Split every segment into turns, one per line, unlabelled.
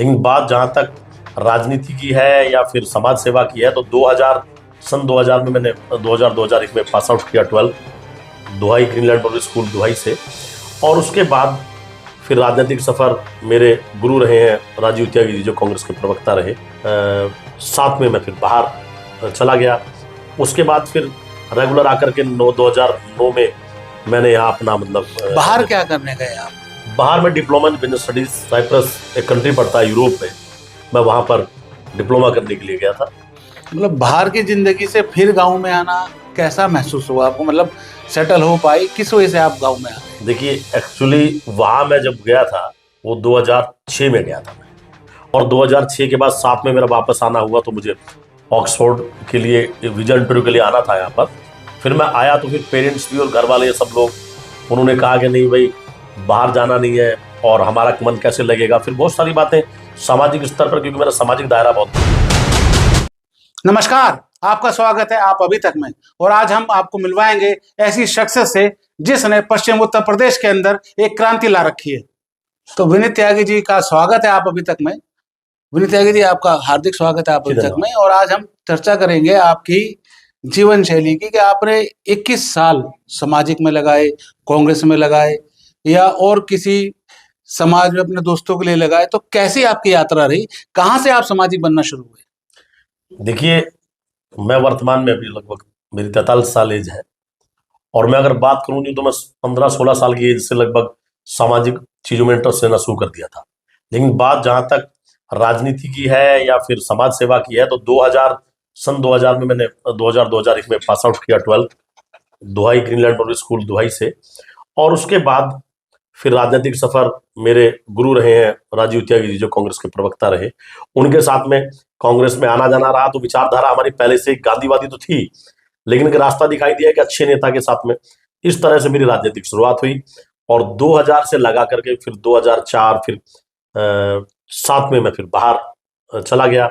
लेकिन बात जहां तक राजनीति की है या फिर समाज सेवा की है तो 2000 में मैंने 2001 में पास आउट किया 12 दुहाई ग्रीनलैंड पब्लिक स्कूल दुहाई से। और उसके बाद फिर राजनीतिक सफर मेरे गुरु रहे हैं राजीव त्यागी जी, जो कांग्रेस के प्रवक्ता रहे। साथ में मैं फिर बाहर चला गया। उसके बाद फिर रेगुलर आकर के 2009 में मैंने यहाँ अपना
बाहर क्या करने गए आप?
बाहर में diploma in business studies, Cyprus एक कंट्री पड़ता है यूरोप में, मैं वहाँ पर डिप्लोमा करने के लिए गया था।
बाहर की जिंदगी से फिर गांव में आना कैसा महसूस हुआ आपको? सेटल हो पाई किस वजह से आप गांव में आ गए?
देखिए, एक्चुअली वहाँ मैं जब गया था वो 2006 में गया था मैं, और 2006 के बाद 7 में मेरा वापस आना हुआ, तो मुझे ऑक्सफोर्ड के लिए वीजा इंटरव्यू के लिए आना था यहाँ पर। फिर मैं आया तो फिर पेरेंट्स भी और घर वाले सब लोग उन्होंने कहा कि नहीं भाई, बाहर जाना नहीं है और हमारा मन कैसे लगेगा। फिर बहुत सारी बातें सामाजिक स्तर पर, क्योंकि मेरा सामाजिक दायरा बहुत।
नमस्कार, आपका स्वागत है आप अभी तक में। और आज हम आपको मिलवाएंगे ऐसी शख्सियत से जिसने पश्चिम उत्तर प्रदेश के अंदर एक क्रांति ला रखी है। तो विनीत त्यागी जी का स्वागत है आप अभी तक में। विनीत त्यागी जी, आपका हार्दिक स्वागत है आप अभी तक में। और आज हम चर्चा करेंगे आपकी जीवन शैली की, कि आपने 21 साल सामाजिक में लगाए, कांग्रेस में लगाए या और किसी समाज में अपने दोस्तों के लिए लगाए, तो कैसी आपकी यात्रा रही? कहाँ से आप सामाजिक बनना शुरू हुए?
देखिए, मैं वर्तमान में अभी लगभग मेरी 43 साल एज है, और मैं अगर बात करूँ तो मैं 15-16 साल की एज से लगभग सामाजिक चीजों में इंटरेस्ट लेना शुरू कर दिया था। लेकिन बात जहां तक राजनीति की है या फिर समाज सेवा की है तो 2000 में मैंने 2001 में पास आउट किया 12 दुहाई ग्रीनलैंड पब्लिक स्कूल दुहाई से। और उसके बाद फिर राजनीतिक सफर मेरे गुरु रहे हैं राजीव त्यागी जी, जो कांग्रेस के प्रवक्ता रहे। उनके साथ में कांग्रेस में आना जाना रहा। तो विचारधारा हमारी पहले से गांधीवादी तो थी, लेकिन एक रास्ता दिखाई दिया कि अच्छे नेता के साथ में, इस तरह से मेरी राजनीतिक शुरुआत हुई। और 2000 से लगा करके फिर 2004 फिर 7 में मैं फिर बाहर चला गया।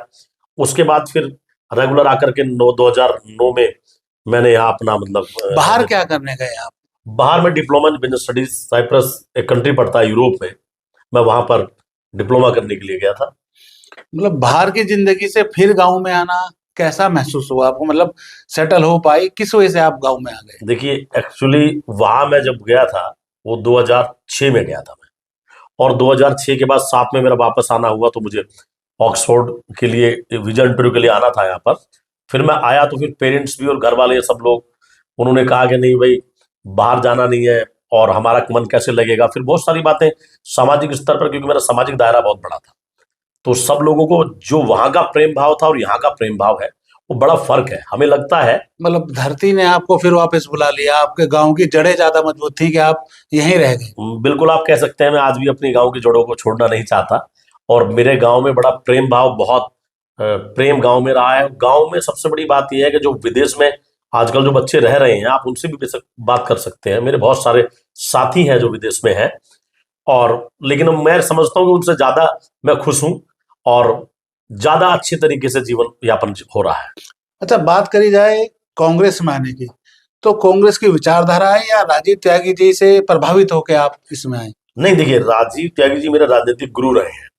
उसके बाद फिर रेगुलर आकर के 2009 में मैंने यहाँ अपना
बाहर क्या करने गए आप?
बाहर में diploma in business studies, Cyprus एक कंट्री पड़ता है यूरोप में, मैं वहां पर डिप्लोमा करने के लिए गया था।
बाहर की जिंदगी से फिर गांव में आना कैसा महसूस हुआ आपको? सेटल हो पाई किस वजह से आप गांव में आ गए?
देखिए, एक्चुअली वहां मैं जब गया था वो 2006 में गया था मैं, और 2006 के बाद 7 में मेरा वापस आना हुआ, तो मुझे ऑक्सफोर्ड के लिए वीजा इंटरव्यू के लिए आना था यहाँ पर। फिर मैं आया तो फिर पेरेंट्स भी और घर वाले सब लोग उन्होंने कहा कि नहीं भाई, बाहर जाना नहीं है और हमारा मन कैसे लगेगा। फिर बहुत सारी बातें सामाजिक स्तर पर, क्योंकि मेरा सामाजिक दायरा बहुत बड़ा था, तो सब लोगों को जो वहां का प्रेम भाव था और यहाँ का प्रेम भाव है वो बड़ा फर्क है, हमें लगता है।
धरती ने आपको फिर वापस बुला लिया, आपके गांव की जड़ें ज्यादा मजबूत थी कि आप यहीं रह गए?
बिल्कुल, आप कह सकते हैं। मैं आज भी अपनी गांव की जड़ों को छोड़ना नहीं चाहता, और मेरे गांव में बड़ा प्रेम भाव, बहुत प्रेम गांव में रहा है। गांव में सबसे बड़ी बात यह है कि जो विदेश में आजकल जो बच्चे रह रहे हैं, आप उनसे भी बात कर सकते हैं। मेरे बहुत सारे साथी हैं जो विदेश में हैं, और लेकिन मैं समझता हूँ कि उनसे ज्यादा मैं खुश हूँ और ज्यादा अच्छे तरीके से जीवन यापन हो रहा है।
अच्छा, बात करी जाए कांग्रेस में आने की, तो कांग्रेस की विचारधारा है या राजीव त्यागी जी से प्रभावित होकर आप इसमें आए?
नहीं, देखिए, राजीव त्यागी जी मेरे राजनीतिक गुरु रहे हैं,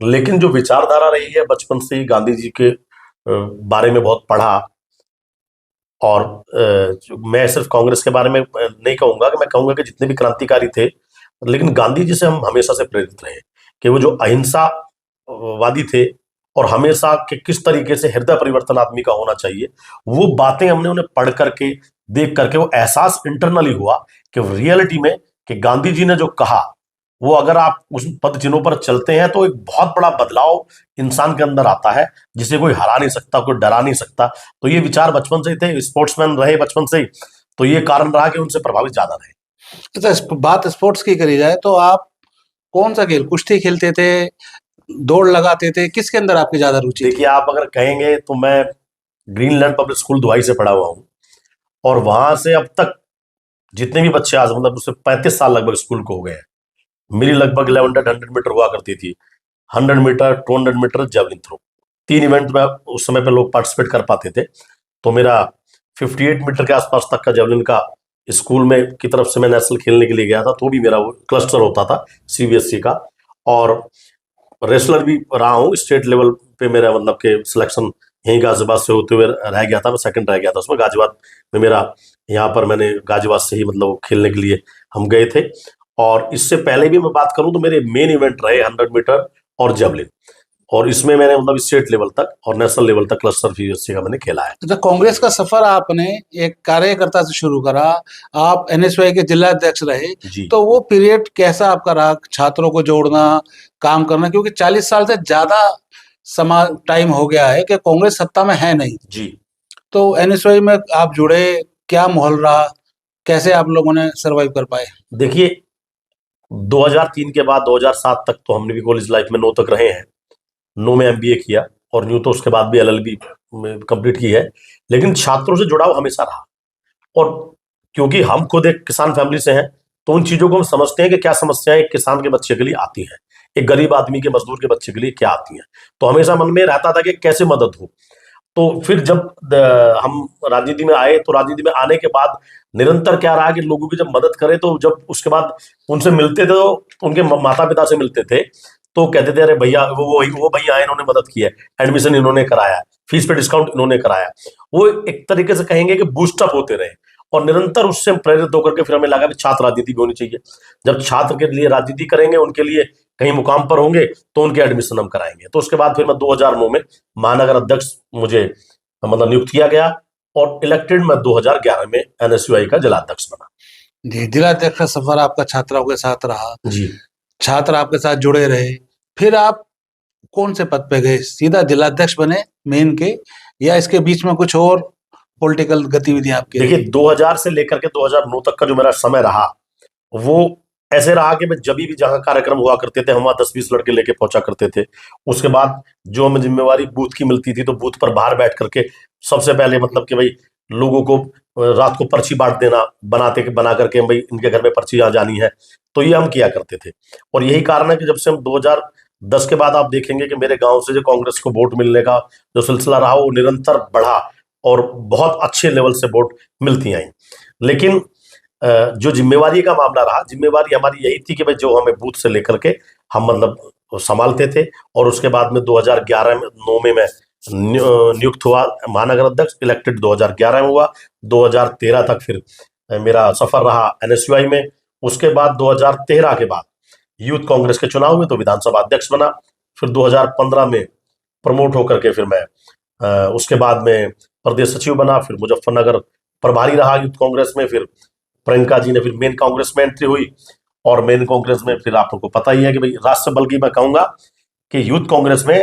लेकिन जो विचारधारा रही है, बचपन से ही गांधी जी के बारे में बहुत पढ़ा। और मैं सिर्फ कांग्रेस के बारे में नहीं कहूंगा, कि मैं कहूंगा कि जितने भी क्रांतिकारी थे, लेकिन गांधी जी से हम हमेशा से प्रेरित रहे कि वो जो अहिंसावादी थे और हमेशा कि किस तरीके से हृदय परिवर्तन आदमी का होना चाहिए, वो बातें हमने उन्हें पढ़ करके, देख करके वो एहसास इंटरनली हुआ कि रियलिटी में कि गांधी जी ने जो कहा वो अगर आप उस पद चिन्हों पर चलते हैं तो एक बहुत बड़ा बदलाव इंसान के अंदर आता है, जिसे कोई हरा नहीं सकता, कोई डरा नहीं सकता। तो ये विचार बचपन से ही थे, स्पोर्ट्समैन रहे बचपन से ही, तो ये कारण रहा कि उनसे प्रभावित ज्यादा रहे।
अच्छा, बात स्पोर्ट्स की करी जाए तो आप कौन सा खेल, कुश्ती खेलते थे, दौड़ लगाते थे, किसके अंदर आपकी ज्यादा रुचि?
देखिए, आप अगर कहेंगे तो मैं ग्रीनलैंड पब्लिक स्कूल दुहाई से पढ़ा हुआ हूँ, और वहां से अब तक जितने भी बच्चे आज उससे 35 साल लगभग स्कूल को हो गए हैं, मेरी लगभग 1100 मीटर हुआ करती थी। 100 meter, 200 meter, javelin throw, 3 event में उस समय पे लोग पार्टिसिपेट कर पाते थे। तो मेरा 58 मीटर के आसपास तक का जेवलिन का स्कूल में की तरफ से मैं नेशनल खेलने के लिए गया था, तो भी मेरा वो क्लस्टर होता था CBSE का। और रेसलर भी रहा हूँ स्टेट लेवल पे। मेरा मतलब के सिलेक्शन यहीं गाजियाबाद से होते हुए रह गया था, मैं सेकंड रह गया था उसमें। गाजियाबाद में मेरा, यहाँ पर मैंने गाजियाबाद से ही मतलब खेलने के लिए हम गए थे। और इससे पहले भी मैं बात करूं तो मेरे मेन इवेंट रहे 100 मीटर और जेवलिन, और इसमें मैंने मतलब स्टेट लेवल तक और नेशनल लेवल तक क्लस्टर फीस का मैंने खेला है।
अच्छा, कांग्रेस का सफर आपने एक कार्यकर्ता से शुरू करा, आप एनएसयूआई के जिला अध्यक्ष रहे,
जी
तो वो पीरियड कैसा आपका रहा? छात्रों को जोड़ना, काम करना, क्योंकि 40 साल से ज्यादा समा टाइम हो गया है कि कांग्रेस सत्ता में है नहीं,
जी।
तो एनएसयूआई में आप जुड़े, क्या माहौल रहा, कैसे आप लोगों ने सरवाइव कर पाए?
देखिए, 2003 के बाद 2007 तक तो हमने भी कॉलेज लाइफ में 9 तक रहे हैं। 9 में एमबीए किया और यूं तो उसके बाद भी एलएलबी कंप्लीट की है। लेकिन छात्रों से जुड़ाव हमेशा रहा, और क्योंकि हम खुद एक किसान फैमिली से हैं तो उन चीजों को हम समझते हैं कि क्या समस्याएं एक किसान के बच्चे के लिए आती हैं, एक गरीब आदमी के, मजदूर के बच्चे के लिए क्या आती हैं। तो हमेशा मन में रहता था कि कैसे मदद हो। तो फिर जब हम राजनीति में आए, तो राजनीति में आने के बाद निरंतर क्या रहा कि लोगों की जब मदद करें, तो जब उसके बाद उनसे मिलते थे, तो उनके माता पिता से मिलते थे, तो कहते थे अरे भैया, वो भैया आए, इन्होंने मदद की है, एडमिशन इन्होंने कराया, फीस पे डिस्काउंट इन्होंने कराया। वो एक तरीके से कहेंगे कि बूस्टअप होते रहे, और निरंतर उससे प्रेरित होकर के फिर हमें लगा कि छात्र राजनीति भी होनी चाहिए। जब छात्र के लिए राजनीति करेंगे, उनके लिए कहीं मुकाम पर होंगे, तो उनके एडमिशन हम कराएंगे। तो उसके बाद फिर मैं 2009 में महानगर अध्यक्ष मुझे मतलब नियुक्त किया गया, और इलेक्टेड मैं 2011 में एनएसयूआई का जिला अध्यक्ष बना।
जी, जिला अध्यक्ष का सफर आपका छात्राओं के साथ रहा,
जी।
छात्र आपके साथ जुड़े रहे, फिर आप कौन से पद पे गए? सीधा जिला अध्यक्ष बने मेन के, या इसके बीच में कुछ और पॉलिटिकल गतिविधियां आपकी
देखिए,
रही?
2000 से लेकर के 2009 तक का जो मेरा समय रहा, वो ऐसे रहा कि मैं जब भी जहां कार्यक्रम हुआ करते थे, हम वहां 10-20 लड़के लेके पहुंचा करते थे। उसके बाद जो हमें जिम्मेवारी बूथ की मिलती थी, तो बूथ पर बाहर बैठ करके सबसे पहले मतलब कि भाई लोगों को रात को पर्ची बांट देना, बना करके भाई इनके घर में पर्ची आ जानी है, तो ये हम किया करते थे। और यही कारण है कि जब से हम 2010 के बाद आप देखेंगे कि मेरे गांव से जो कांग्रेस को वोट मिलने का जो सिलसिला रहा, वो निरंतर बढ़ा, और बहुत अच्छे लेवल से वोट मिलती आई। लेकिन जो जिम्मेवारी का मामला रहा, जिम्मेवारी हमारी यही थी कि भाई जो हमें बूथ से लेकर के हम मतलब संभालते थे। और उसके बाद में 2011 में 9 में मैं नियुक्त हुआ महानगर अध्यक्ष, इलेक्टेड 2011 में हुआ। 2013 तक फिर मेरा सफर रहा एनएसयूआई में। उसके बाद 2013 के बाद यूथ कांग्रेस के चुनाव हुए, तो विधानसभा अध्यक्ष बना। फिर 2015 में प्रमोट होकर के फिर मैं उसके बाद में प्रदेश सचिव बना। फिर मुजफ्फरनगर प्रभारी रहा यूथ कांग्रेस में। फिर प्रियंका जी ने फिर मेन कांग्रेस में एंट्री हुई, और मेन कांग्रेस में फिर आप लोग को पता ही है कि भाई राष्ट्रीय, बल्कि मैं कहूंगा कि यूथ कांग्रेस में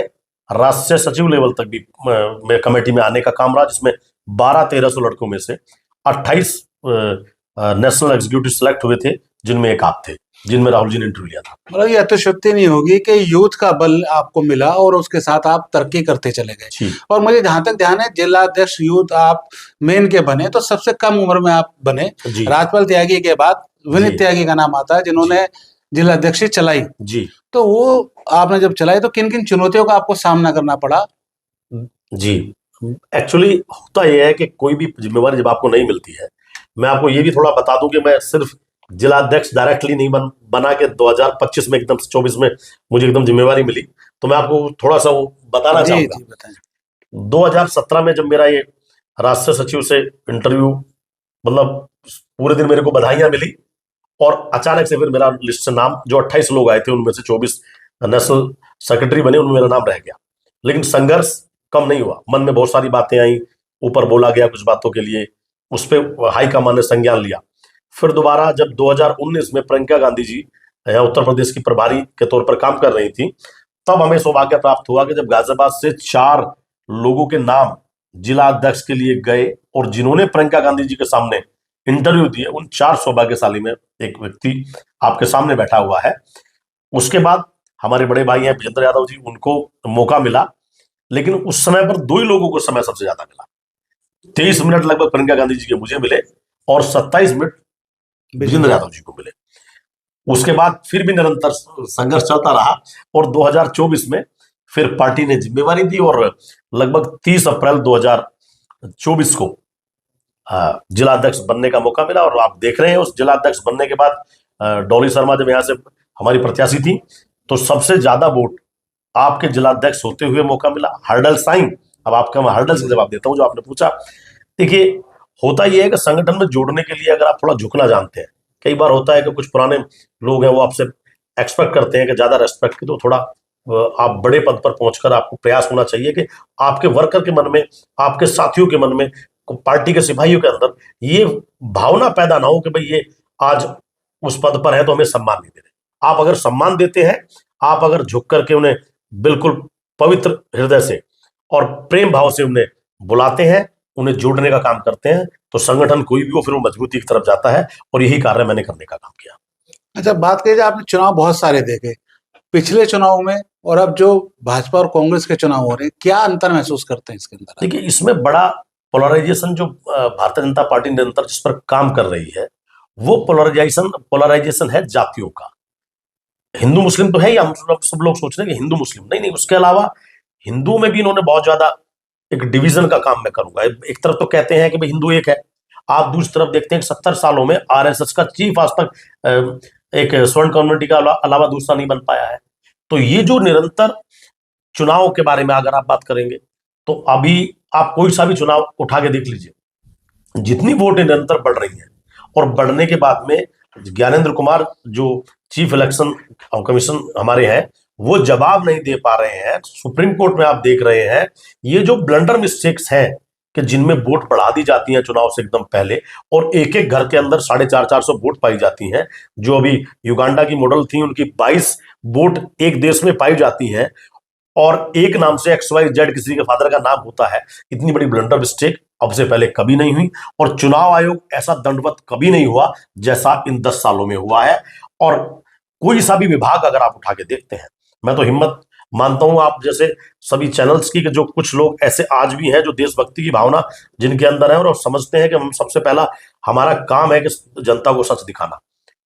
राष्ट्रीय सचिव लेवल तक भी मैं कमेटी में आने का काम रहा, जिसमें 1200-1300 लड़कों में से 28 नेशनल एग्जीक्यूटिव सेलेक्ट हुए थे, जिनमें एक आप थे, जिनमें राहुल जी ने इंटरव्यू लिया था।
मतलब ये अतिशयोक्ति नहीं होगी कि यूथ का बल आपको मिला और उसके साथ आप तरक्की करते चले गए। और मुझे जहां तक ध्यान है, जिला अध्यक्ष यूथ आप मेन के बने तो सबसे कम उम्र में आप बने। राजपाल त्यागी के बाद विनीत त्यागी का नाम आता है, जिन्होंने जिला अध्यक्ष चलाई।
जी।
तो वो आपने जब चलाई, तो किन किन चुनौतियों का आपको सामना करना पड़ा?
जी, एक्चुअली होता यह है कि कोई भी जिम्मेवारी जब आपको नहीं मिलती है, मैं आपको ये भी थोड़ा बता दूं कि मैं सिर्फ जिला अध्यक्ष डायरेक्टली नहीं बना के 2025 में एकदम 24 में मुझे एकदम जिम्मेवारी मिली। तो मैं आपको थोड़ा सा वो बताना चाहूंगा। 2017 में जब मेरा ये राष्ट्रीय सचिव से इंटरव्यू, मतलब पूरे दिन मेरे को बधाइयां मिली, और अचानक से फिर मेरा लिस्ट से नाम, जो 28 लोग आए थे उनमें से 24 नेशनल सेक्रेटरी बने, उनमें मेरा नाम रह गया। लेकिन संघर्ष कम नहीं हुआ, मन में बहुत सारी बातें आई, ऊपर बोला गया कुछ बातों के लिए, उस पर हाईकमान ने संज्ञान लिया। फिर दोबारा जब 2019 में प्रियंका गांधी जी यहाँ उत्तर प्रदेश की प्रभारी के तौर पर काम कर रही थी, तब हमें सौभाग्य प्राप्त हुआ कि जब गाजियाबाद से 4 लोगों के नाम जिला अध्यक्ष के लिए गए, और जिन्होंने प्रियंका गांधी जी के सामने इंटरव्यू दिए, उन 4 सौभाग्यशाली में एक व्यक्ति आपके सामने बैठा हुआ है। उसके बाद हमारे बड़े भाई हैं विजेंद्र यादव जी, उनको मौका मिला, लेकिन उस समय पर 2 ही लोगों को समय सबसे ज्यादा मिला। 23 मिनट लगभग प्रियंका गांधी जी के मुझे मिले, और 27 मिनट विजेंद्र यादव जी को मिले। उसके बाद फिर भी निरंतर संघर्ष चलता रहा, और 2024 में फिर पार्टी ने जिम्मेवारी दी, और लगभग 30 अप्रैल 2024 को जिला अध्यक्ष बनने का मौका मिला। और आप देख रहे हैं, उस जिला अध्यक्ष बनने के बाद डॉली शर्मा जब यहाँ से हमारी प्रत्याशी थी, तो सबसे ज्यादा वोट आपके जिलाध्यक्ष होते हुए मौका मिला, हर्डल साइन। अब आपका मैं हर्डल से जवाब देता हूं जो आपने पूछा। देखिए, होता यह है कि संगठन में जोड़ने के लिए अगर आप थोड़ा झुकना जानते हैं, कई बार होता है कि कुछ पुराने लोग हैं वो आपसे एक्सपेक्ट करते हैं कि ज्यादा रेस्पेक्ट की, तो थोड़ा आप बड़े पद पर पहुंचकर आपको प्रयास होना चाहिए कि आपके वर्कर के मन में, आपके साथियों के मन में, पार्टी के सिपाहियों के अंदर ये भावना पैदा ना हो कि भाई ये आज उस पद पर है तो हमें सम्मान नहीं दे रहे। आप अगर सम्मान देते हैं, आप अगर झुक करके उन्हें बिल्कुल पवित्र हृदय से और प्रेम भाव से उन्हें बुलाते हैं, उन्हें जोड़ने का काम करते हैं, तो संगठन कोई भी हो फिर वो मजबूती की तरफ जाता है। और यही कार्य मैंने करने का काम किया।
अच्छा, बात करिए, आपने चुनाव बहुत सारे देखे, पिछले चुनाव में और अब जो भाजपा और कांग्रेस के चुनाव हो रहे हैं, क्या अंतर महसूस करते हैं इसके अंदर?
देखिए, इसमें बड़ा पोलराइजेशन जो भारतीय जनता पार्टी निरंतर जिस पर काम कर रही है, वो पोलराइजेशन है जातियों का। हिंदू मुस्लिम तो है ही, हम सब लोग सोच रहे हैं कि हिंदू मुस्लिम, नहीं नहीं, उसके अलावा हिंदू में भी इन्होंने बहुत ज्यादा एक डिवीजन का काम मैं करूंगा। एक तरफ तो कहते हैं कि भाई हिंदू एक है, आप दूसरी तरफ देखते हैं कि 70 सालों में आरएसएस का चीफ आज तक एक स्वर्ण कम्युनिटी का अलावा दूसरा नहीं बन पाया है। तो ये जो निरंतर चुनाव के बारे में अगर आप बात करेंगे, तो अभी आप कोई सा भी चुनाव उठा के देख लीजिए, जितनी वोटें निरंतर बढ़ रही हैं, और बढ़ने के बाद में ज्ञानेंद्र कुमार जो चीफ इलेक्शन कमीशन हमारे हैं, वो जवाब नहीं दे पा रहे हैं। सुप्रीम कोर्ट में आप देख रहे हैं ये जो ब्लंडर मिस्टेक्स हैं कि जिनमें वोट बढ़ा दी जाती हैं चुनाव से एकदम पहले, और एक एक घर के अंदर 450 वोट पाई जाती हैं। जो अभी युगांडा की मॉडल थी, उनकी 22 वोट एक देश में पाई जाती हैं, और एक नाम से XYZ किसी के फादर का नाम होता है। इतनी बड़ी ब्लंडर मिस्टेक अब से पहले कभी नहीं हुई, और चुनाव आयोग ऐसा दंडवत कभी नहीं हुआ जैसा इन 10 सालों में हुआ है। और कोई सा भी विभाग अगर आप उठा के देखते हैं, मैं तो हिम्मत मानता हूं आप जैसे सभी चैनल्स की, कि जो कुछ लोग ऐसे आज भी हैं जो देशभक्ति की भावना जिनके अंदर है और समझते हैं कि हम सबसे पहला हमारा काम है कि जनता को सच दिखाना।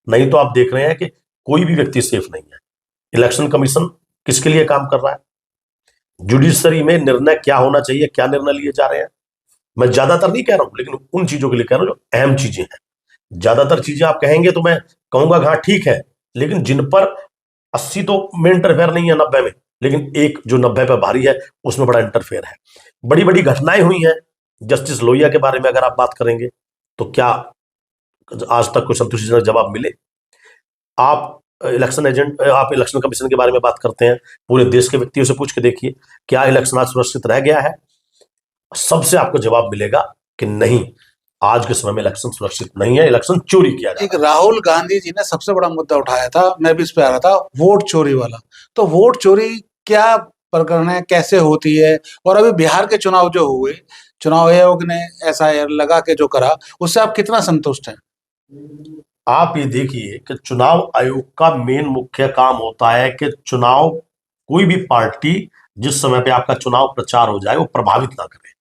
नहीं तो आप देख रहे हैं कि कोई भी व्यक्ति सेफ नहीं है। इलेक्शन कमीशन किसके लिए काम कर रहा है, जुडिशरी में निर्णय क्या होना चाहिए, क्या निर्णय लिए जा रहे हैं, मैं ज्यादातर नहीं कह रहा हूं, लेकिन उन चीजों के लिए कह रहा हूं जो अहम चीजें हैं। ज्यादातर चीजें आप कहेंगे तो मैं कहूंगा हाँ ठीक है, लेकिन जिन पर 80 तो में इंटरफेयर नहीं है, 90 में, लेकिन एक जो 90 पे भारी है उसमें बड़ा इंटरफेयर है। बड़ी बड़ी घटनाएं हुई हैं। जस्टिस लोहिया के बारे में अगर आप बात करेंगे तो क्या आज तक कोई संतुष्टिजनक जवाब मिले? आप आप इलेक्शन कमीशन के बारे में बात करते हैं, पूरे देश के व्यक्तियों से पूछ के देखिए क्या इलेक्शन आज सुरक्षित रह गया है? सबसे आपको जवाब मिलेगा कि नहीं, आज के समय में इलेक्शन सुरक्षित नहीं है, इलेक्शन चोरी किया जा
एक राहुल गांधी जी ने सबसे बड़ा मुद्दा उठाया था, मैं भी इस पे आ रहा था, वोट चोरी वाला। तो वोट चोरी क्या प्रकरण है, कैसे होती है? और अभी बिहार के चुनाव जो हुए, चुनाव आयोग ने SIR लगा के जो करा, उससे आप कितना संतुष्ट हैं?
आप ये देखिए कि चुनाव आयोग का मेन मुख्य काम होता है कि चुनाव, कोई भी पार्टी जिस समय पे आपका चुनाव प्रचार हो जाए वो प्रभावित ना करे।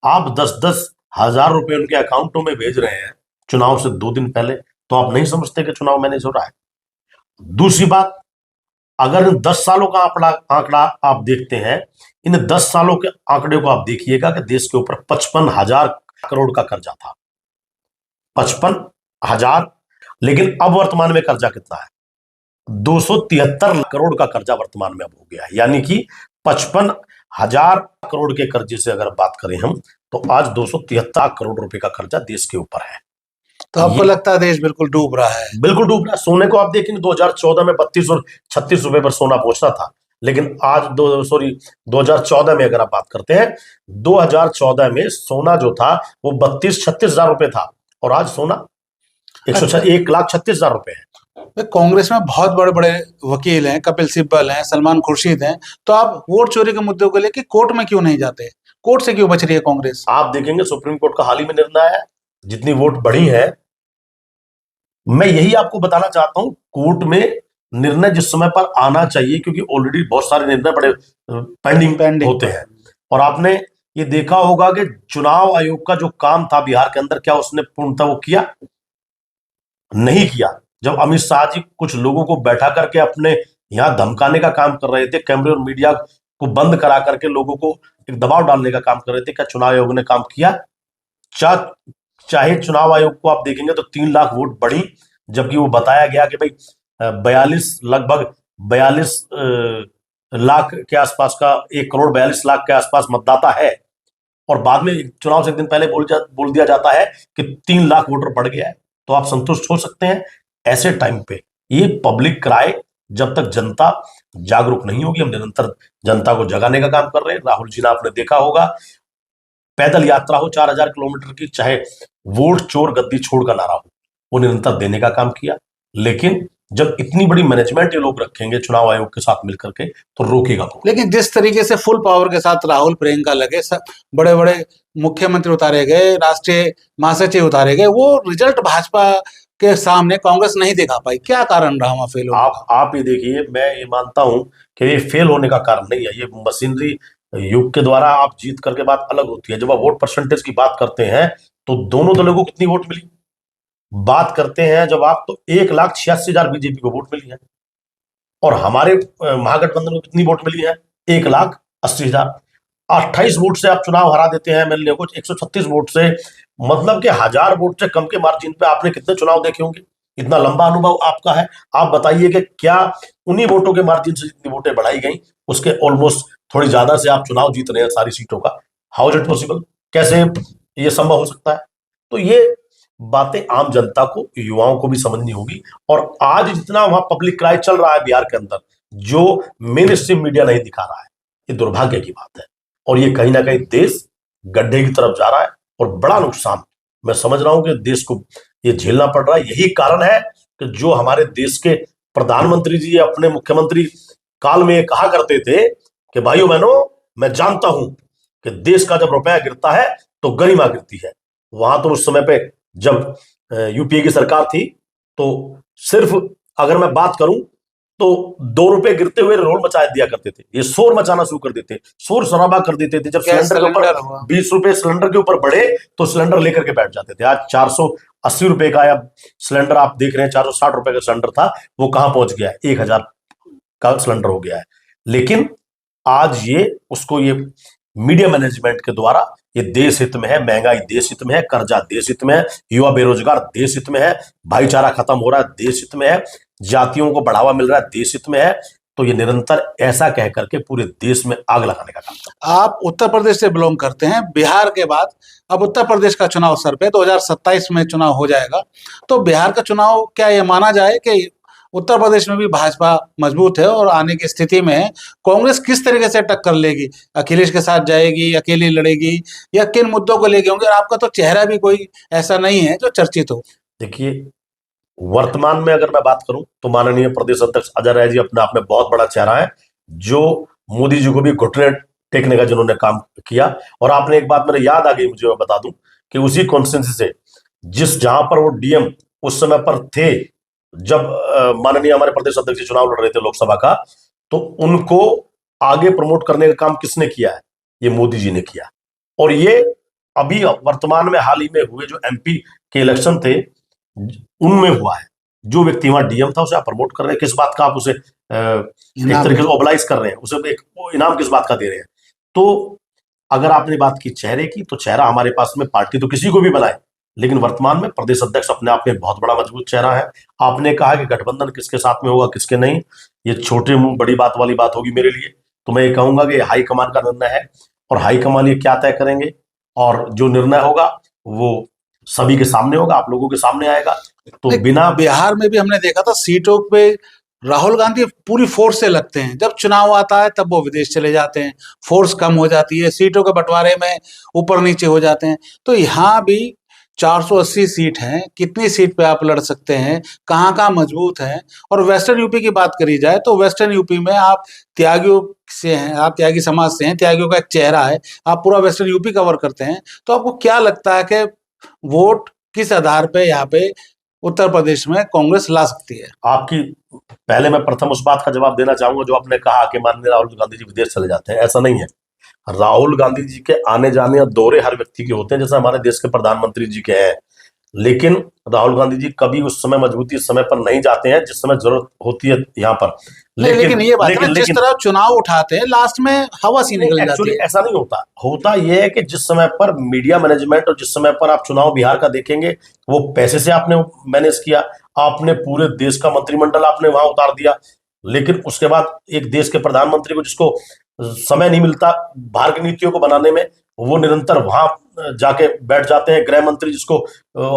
आप 10-10 हजार रुपए उनके अकाउंटों में भेज रहे हैं चुनाव से 2 दिन पहले, तो आप नहीं समझते कि चुनाव मैनेज हो रहा है? दूसरी बात, अगर इन 10 सालों का आंकड़ा आप देखते हैं, इन 10 सालों के आंकड़े को आप देखिएगा कि देश के ऊपर 55,000 करोड़ का कर्जा था। 55,000। लेकिन अब वर्तमान में कर्जा कितना है? 273 करोड़ का कर्जा वर्तमान में अब हो गया है। यानी कि 55,000 करोड़ के कर्जे से अगर बात करें हम, तो आज 273 करोड़ रुपए का कर्जा देश के ऊपर है।
तो आपको लगता है देश बिल्कुल डूब रहा है?
बिल्कुल डूब रहा है। सोने को आप देखेंगे 2014 में 32 और 36 रुपए पर सोना पहुंचना था, लेकिन आज 2014 में अगर आप बात करते हैं, 2014 में सोना जो था वो 32-36 हजार रुपए था, और आज सोना 1,36,36,000 रुपए है।
कांग्रेस में बहुत बड़े बड़े वकील हैं, कपिल सिब्बल हैं, सलमान खुर्शीद हैं, तो आप वोट चोरी के मुद्दे को लेकर कोर्ट में क्यों नहीं जाते? कोर्ट से क्यों बच रही है कांग्रेस?
आप देखेंगे सुप्रीम कोर्ट का हाल ही में निर्णय है, जितनी वोट बढ़ी है, मैं यही आपको बताना चाहता हूं, कोर्ट में निर्णय जिस समय पर आना चाहिए, क्योंकि ऑलरेडी बहुत सारे निर्णय बड़े पेंडिंग होते हैं। और आपने ये देखा होगा कि चुनाव आयोग का जो काम था बिहार के अंदर, क्या उसने पूर्णतः वो किया? नहीं किया। जब अमित शाह जी कुछ लोगों को बैठा करके अपने यहां धमकाने का काम कर रहे थे, कैमरे और मीडिया को बंद करा करके लोगों को एक दबाव डालने का काम कर रहे थे, क्या चुनाव आयोग ने काम किया? चाहे चुनाव आयोग को आप देखेंगे तो 3 लाख वोट बढ़ी, जबकि वो बताया गया कि भाई 42 लगभग 42 लाख के आसपास का, 1,42,00,000 के आसपास मतदाता है, और बाद में चुनाव से एक दिन पहले बोल दिया जाता है कि 3 लाख वोटर बढ़ गया है, तो आप संतुष्ट हो सकते हैं? ऐसे टाइम पे ये पब्लिक राय, जब तक जनता जागरूक नहीं होगी, हम निरंतर जनता को जगाने का काम कर रहे हैं। राहुल जी ने आपने देखा होगा, पैदल यात्रा हो 4,000 किलोमीटर की, चाहे वोट चोर गद्दी छोड़ का नारा हो, वो निरंतर देने का काम किया। लेकिन जब इतनी बड़ी मैनेजमेंट ये लोग रखेंगे चुनाव आयोग के साथ मिलकर के, तो रोकेगा कौन?
लेकिन जिस तरीके से फुल पावर के साथ राहुल प्रियंका लगे, सब बड़े बड़े मुख्यमंत्री उतारे गए, राष्ट्रीय महासचिव उतारे गए, वो रिजल्ट भाजपा के सामने कांग्रेस नहीं दिखा पाई। क्या कारण रहा वहां फेल होने का?
आप ये देखिए, मैं ये मानता हूं कि ये फेल होने का कारण नहीं है, ये मशीनरी युग के द्वारा आप जीत करके बात अलग होती है। जब आप वोट परसेंटेज की बात करते हैं तो दोनों दलों को कितनी वोट मिली बात करते हैं जब आप, तो 1,86,000 बीजेपी को वोट मिली है, और हमारे महागठबंधन को कितनी वोट मिली है? 1,80,000। 28 वोट से आप चुनाव हरा देते हैं एमएलए को, 136 वोट से, मतलब कि 1,000 वोट से कम के मार्जिन पे आपने कितने चुनाव देखे होंगे? इतना लंबा अनुभव आपका है, आप बताइए कि क्या उन्हीं वोटों के मार्जिन से जितनी वोटें बढ़ाई गई, उसके ऑलमोस्ट थोड़ी ज्यादा से आप चुनाव जीत रहे हैं सारी सीटों का? How is it possible? कैसे ये संभव हो सकता है? तो ये बातें आम जनता को, युवाओं को भी समझनी होगी। और आज जितना वहां पब्लिक क्राई चल रहा है बिहार के अंदर, जो मेन स्ट्रीम मीडिया नहीं दिखा रहा है, ये दुर्भाग्य की बात है, और ये कहीं ना कहीं देश गड्ढे की तरफ जा रहा है, और बड़ा नुकसान मैं समझ रहा हूं कि देश को ये झेलना पड़ रहा है। यही कारण है कि जो हमारे देश के प्रधानमंत्री जी अपने मुख्यमंत्री काल में कहा करते थे कि भाइयों बहनों, मैं जानता हूं कि देश का जब रुपया गिरता है तो गरिमा गिरती है। वहां तो उस समय पे जब यूपीए की सरकार थी, तो सिर्फ अगर मैं बात करूं तो 2 रुपए गिरते हुए रोल मचा दिया करते थे, ये शोर मचाना शुरू कर देते, शोर शराबा कर देते थे। जब सिलेंडर के ऊपर 20 रुपए सिलेंडर के ऊपर बढ़े तो सिलेंडर लेकर के बैठ जाते थे। आज 480 रुपए का या सिलेंडर आप देख रहे हैं, 460 रुपए का सिलेंडर था, वो कहां पहुंच गया है? 1,000 का सिलेंडर हो गया है। लेकिन आज ये मीडिया मैनेजमेंट के द्वारा, ये देश हित में है, महंगाई देश हित में है, कर्जा देश हित में है, युवा बेरोजगार देश हित में है, भाईचारा खत्म हो रहा है देश हित में है, जातियों को बढ़ावा मिल रहा है देश हित में है। तो ये निरंतर ऐसा कह करके पूरे देश में आग लगाने का काम करता है।
आप उत्तर प्रदेश से बिलोंग करते हैं, बिहार के बाद अब उत्तर प्रदेश का चुनाव सर पे, 2027 में चुनाव हो जाएगा, तो बिहार का चुनाव क्या ये माना जाए कि उत्तर प्रदेश में भी भाजपा मजबूत है और आने की स्थिति में है? कांग्रेस किस तरीके से टक्कर लेगी? अखिलेश के साथ जाएगी, अकेली लड़ेगी, या किन मुद्दों को लेके होंगे? और आपका तो चेहरा भी कोई ऐसा नहीं है जो चर्चित हो।
देखिए, वर्तमान में अगर मैं बात करूं तो माननीय प्रदेश अध्यक्ष अजय राय जी अपने आप में बहुत बड़ा चेहरा है, जो मोदी जी को भी घुटने टेकने का जिन्होंने काम किया। और आपने एक बात मेरे याद आ गई, मुझे बता दूं कि उसी कॉन्स्टिट्यूंसी से जहां पर वो डीएम उस समय पर थे, जब माननीय हमारे प्रदेश अध्यक्ष चुनाव लड़ रहे थे लोकसभा का, तो उनको आगे प्रमोट करने का काम किसने किया है? ये मोदी जी ने किया। और ये अभी वर्तमान में हाल ही में हुए जो एमपी के इलेक्शन थे, उनमें हुआ है। जो व्यक्ति वहां डीएम था उसे आप प्रमोट कर रहे हैं, किस बात का आप उसे एक तरीके से ओबलाइज कर रहे हैं, उसे एक इनाम किस बात का दे रहे हैं? तो अगर आपने बात की चेहरे की, तो चेहरा हमारे पास में पार्टी तो किसी को भी बनाए, लेकिन वर्तमान में प्रदेश अध्यक्ष अपने आप में बहुत बड़ा मजबूत चेहरा है। आपने कहा कि गठबंधन किसके साथ में होगा किसके नहीं, ये छोटे मुंह बड़ी बात वाली बात होगी मेरे लिए। तो मैं ये कहूंगा कि हाईकमान का निर्णय है, और हाईकमान ये क्या तय करेंगे, और जो निर्णय होगा वो सभी के सामने होगा, आप लोगों के सामने आएगा। तो बिना
बिहार में भी हमने देखा था सीटों पे राहुल गांधी पूरी फोर्स से लगते हैं, जब चुनाव आता है तब वो विदेश चले जाते हैं, फोर्स कम हो जाती है, सीटों के बंटवारे में ऊपर नीचे हो जाते हैं। तो यहाँ भी 480 सीट हैं, कितनी सीट पे आप लड़ सकते हैं, कहाँ कहाँ मजबूत हैं? और वेस्टर्न यूपी की बात करी जाए तो वेस्टर्न यूपी में आप त्यागियों से हैं, आप त्यागी समाज से हैं, त्यागियों का एक चेहरा है, आप पूरा वेस्टर्न यूपी कवर करते हैं। तो आपको क्या लगता है कि वोट किस आधार पे यहाँ पे उत्तर प्रदेश में कांग्रेस ला सकती है?
आपकी पहले मैं प्रथम उस बात का जवाब देना चाहूंगा जो आपने कहा कि माननीय राहुल गांधी जी विदेश चले जाते हैं। ऐसा नहीं है। राहुल गांधी जी के आने जाने और दौरे हर व्यक्ति के होते हैं, जैसे हमारे देश के प्रधानमंत्री जी के हैं, लेकिन राहुल गांधी जी कभी उस समय मजबूती समय पर नहीं जाते हैं जिस समय जरूरत होती है यहाँ पर।
लेकिन ये बात है ना, जिस तरह चुनाव उठाते हैं लास्ट में हवा सी निकल जाती है।
ऐसा नहीं होता। होता यह है कि जिस समय पर मीडिया मैनेजमेंट और जिस समय पर आप चुनाव बिहार का देखेंगे, वो पैसे से आपने मैनेज किया, आपने पूरे देश का मंत्रिमंडल आपने वहां उतार दिया, लेकिन उसके बाद एक देश के प्रधानमंत्री को, जिसको समय नहीं मिलता बाहर की नीतियों को बनाने में, वो निरंतर वहां जाके बैठ जाते हैं। गृह मंत्री, जिसको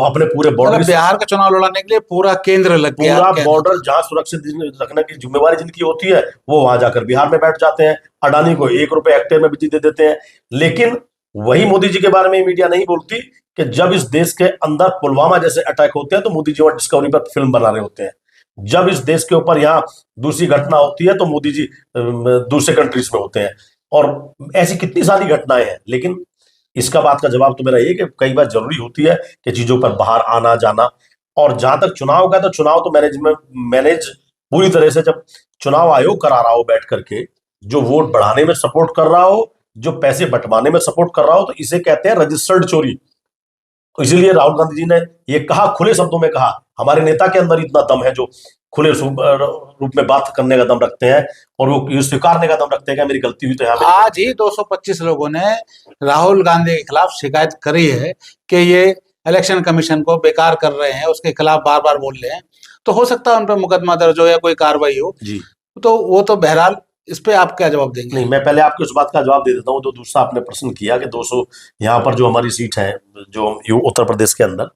अपने पूरे बॉर्डर,
मतलब बिहार का चुनाव लड़ाने के लिए पूरा केंद्र लग गया,
पूरा बॉर्डर जहां सुरक्षित रखने की जिम्मेवारी जिनकी होती है, वो वहां जाकर बिहार में बैठ जाते हैं। अडानी को 1 रुपए हेक्टेयर में बिजली दे देते हैं। लेकिन वही मोदी जी के बारे में मीडिया नहीं बोलती कि जब इस देश के अंदर पुलवामा जैसे अटैक होते हैं तो मोदी जी वहां डिस्कवरी पर फिल्म बना रहे होते हैं। जब इस देश के ऊपर यहाँ दूसरी घटना होती है तो मोदी जी दूसरे कंट्रीज में होते हैं। और ऐसी कितनी सारी घटनाएं हैं। लेकिन इसका बात का जवाब तो मेरा ये कि कई बार जरूरी होती है कि चीजों पर बाहर आना जाना। और जहां तक चुनाव का, तो चुनाव तो मैनेज पूरी तरह से, जब चुनाव आयोग करा रहा हो बैठ करके, जो वोट बढ़ाने में सपोर्ट कर रहा हो, जो पैसे बंटवाने में सपोर्ट कर रहा हो, तो इसे कहते हैं रजिस्टर्ड चोरी। तो इसीलिए राहुल गांधी जी ने ये कहा, खुले शब्दों में कहा, हमारे नेता के अंदर इतना दम है जो खुले रूप में बात करने का दम रखते हैं और वो ये स्वीकारने का दम रखते हैं कि मेरी गलती हुई तो यहाँ
आज ही 225 लोगों ने राहुल गांधी के खिलाफ शिकायत करी है कि ये इलेक्शन कमीशन को बेकार कर रहे हैं, उसके खिलाफ बार बार बोल रहे हैं। तो हो सकता है उन पर मुकदमा दर्ज हो या कोई कार्रवाई हो
जी।
तो वो तो बहरहाल, इस पे आप क्या जवाब देंगे?
नहीं, मैं पहले आपकी उस बात का जवाब दे देता हूँ। तो दूसरा आपने प्रश्न किया कि 200 यहाँ पर जो हमारी सीट है, जो उत्तर प्रदेश के अंदर,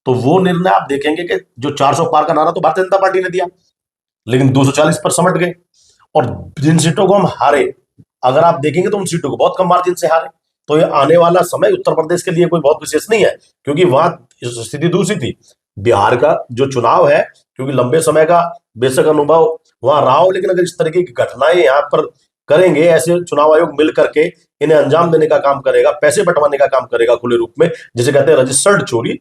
तो वो निर्णय आप देखेंगे कि जो 400 पार का नारा तो भारतीय जनता पार्टी ने दिया, लेकिन 240 पर समट गए। और जिन सीटों को हम हारे, अगर आप देखेंगे तो उन सीटों को बहुत कम मार्जिन से हारे। तो ये आने वाला समय उत्तर प्रदेश के लिए कोई बहुत विशेष नहीं है, क्योंकि वहां स्थिति दूसरी थी। बिहार का जो चुनाव है, क्योंकि लंबे समय का बेशक अनुभव वहां रहा हो, लेकिन अगर इस तरीके की घटनाएं यहाँ पर करेंगे, ऐसे चुनाव आयोग मिल करके इन्हें अंजाम देने का काम करेगा, पैसे बंटवाने का काम करेगा खुले रूप में, जिसे कहते हैं रजिस्टर्ड चोरी,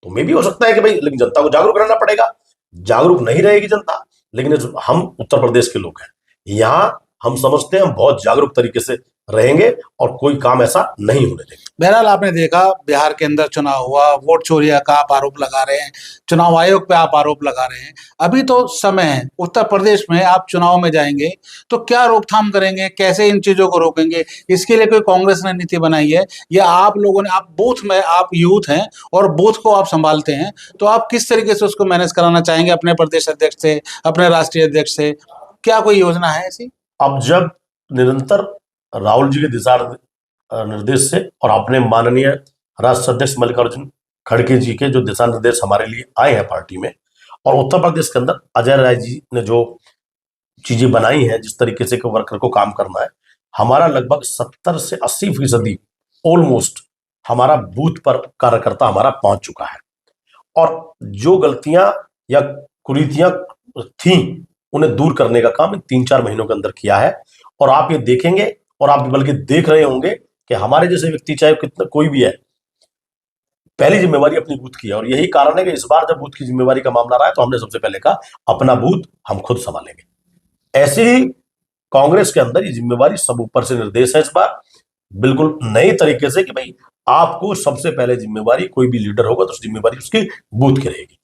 तो मे भी हो सकता है कि भाई, लेकिन जनता को जागरूक रहना पड़ेगा। जागरूक नहीं रहेगी जनता। लेकिन हम उत्तर प्रदेश के लोग हैं, यहाँ हम समझते हैं हम बहुत जागरूक तरीके से रहेंगे और कोई काम ऐसा नहीं होने देंगे।
बहरहाल आपने देखा, बिहार के अंदर चुनाव हुआ, वोट चोरी का आप आरोप लगा रहे हैं, चुनाव आयोग पे आप आरोप लगा रहे हैं। अभी तो समय है, उत्तर प्रदेश में आप चुनाव में जाएंगे तो क्या रोकथाम करेंगे, कैसे इन चीजों को रोकेंगे? इसके लिए कोई कांग्रेस ने नीति बनाई है या आप लोगों ने, आप बूथ में, आप यूथ हैं और बूथ को आप संभालते हैं, तो आप किस तरीके से उसको मैनेज कराना चाहेंगे अपने प्रदेश अध्यक्ष से, अपने राष्ट्रीय अध्यक्ष से? क्या कोई योजना है ऐसी?
अब जब निरंतर राहुल जी के दिशा निर्देश से और अपने माननीय राष्ट्रीय अध्यक्ष मल्लिकार्जुन खड़गे जी के जो दिशा निर्देश हमारे लिए आए हैं पार्टी में, और उत्तर प्रदेश के अंदर अजय राय जी ने जो चीजें बनाई हैं, जिस तरीके से वर्कर को काम करना है, हमारा लगभग 70 से 80% ऑलमोस्ट हमारा बूथ पर कार्यकर्ता हमारा पहुंच चुका है। और जो गलतियां या कुरीतियां थी, उन्हें दूर करने का काम इन 3-4 महीनों के अंदर किया है। और आप ये देखेंगे, और आप बल्कि देख रहे होंगे कि हमारे जैसे व्यक्ति, चाहे कितना कोई भी है, पहली जिम्मेवारी अपनी बूथ की है। और यही कारण है कि इस बार जब बूथ की जिम्मेवारी का मामला रहा है, तो हमने सबसे पहले कहा अपना बूथ हम खुद संभालेंगे। ऐसे ही कांग्रेस के अंदर ये जिम्मेवारी सब ऊपर से निर्देश है इस बार, बिल्कुल नई तरीके से, कि भाई आपको सबसे पहले जिम्मेवारी, कोई भी लीडर होगा तो जिम्मेवारी उसकी बूथ की रहेगी।